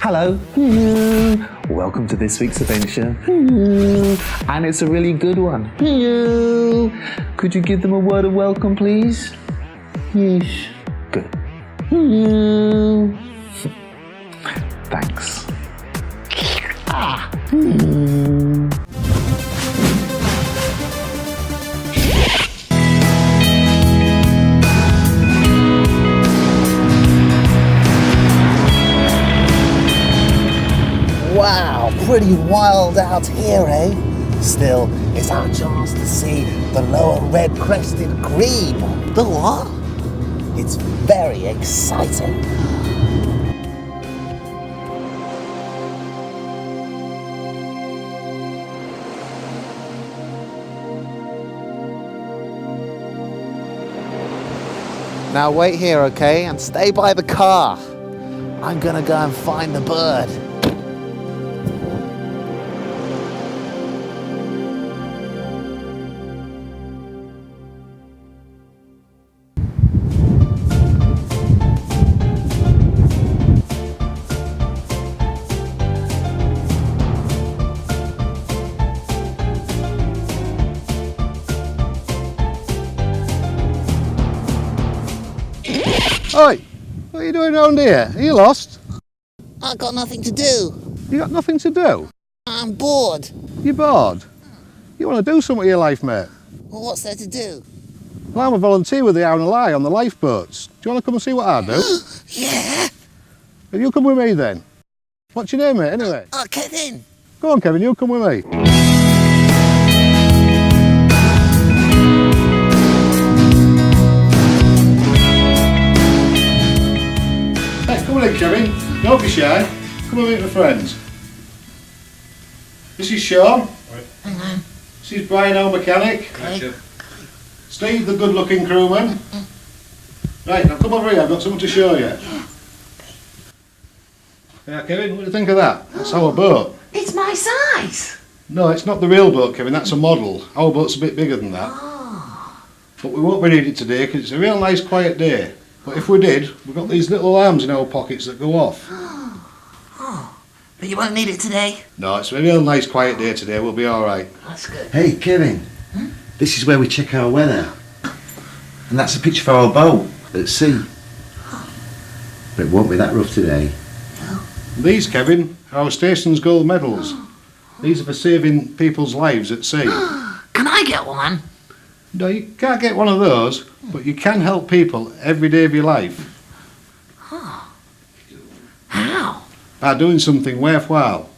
Hello. Welcome to this week's adventure. And it's a really good one. Could you give them a word of welcome, please? Yes. Good. Thanks. Wow, pretty wild out here, eh? Still, it's our chance to see the lower red-crested grebe. The what? It's very exciting. Now wait here, okay? And stay by the car. I'm gonna go and find the bird. Oi, what are you doing around here? Are you lost? I've got nothing to do. You got nothing to do? I'm bored. You bored? You want to do something with your life, mate? Well, what's there to do? Well, I'm a volunteer with the Owl and Lie on the lifeboats. Do you want to come and see what I do? Yeah. Well, you come with me then. What's your name, mate, anyway? Oh, Kevin. Go on, Kevin, you come with me. Come on in, Kevin. Don't be shy. Come and meet my friends. This is Sean. Hang on. This is Brian, our mechanic. Okay. Steve, the good-looking crewman. Right, now come over here. I've got something to show you. Yeah, Kevin, what do you think of that? That's our boat. It's my size. No, it's not the real boat, Kevin. That's a model. Our boat's a bit bigger than that. Oh. But we won't be needing it today because it's a real nice, quiet day. But if we did, we've got these little alarms in our pockets that go off. Oh. But you won't need it today? No, it's a real nice, quiet day today. We'll be all right. That's good. Hey Kevin, this is where we check our weather. And that's a picture of our boat at sea. But it won't be that rough today. These, Kevin, are our station's gold medals. These are for saving people's lives at sea. Can I get one? No, you can't get one of those, but you can help people every day of your life How? by doing something worthwhile.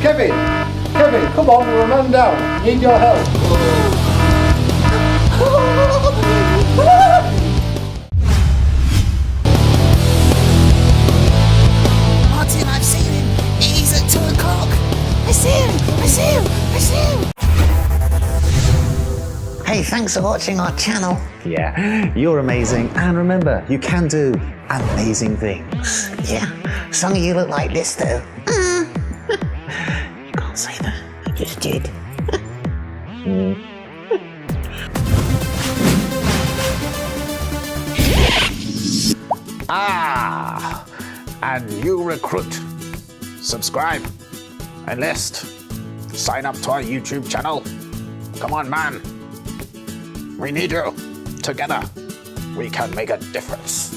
Kevin, come on, we're a man down. Need your help. Martin, I've seen him. He's at 2 o'clock. I see him. Hey, thanks for watching our channel. Yeah, you're amazing. And remember, you can do amazing things. Yeah, some of you look like this though. You can't say that. I just did. And new recruit. Subscribe, enlist, sign up to our YouTube channel. Come on, man. We need you. Together, we can make a difference.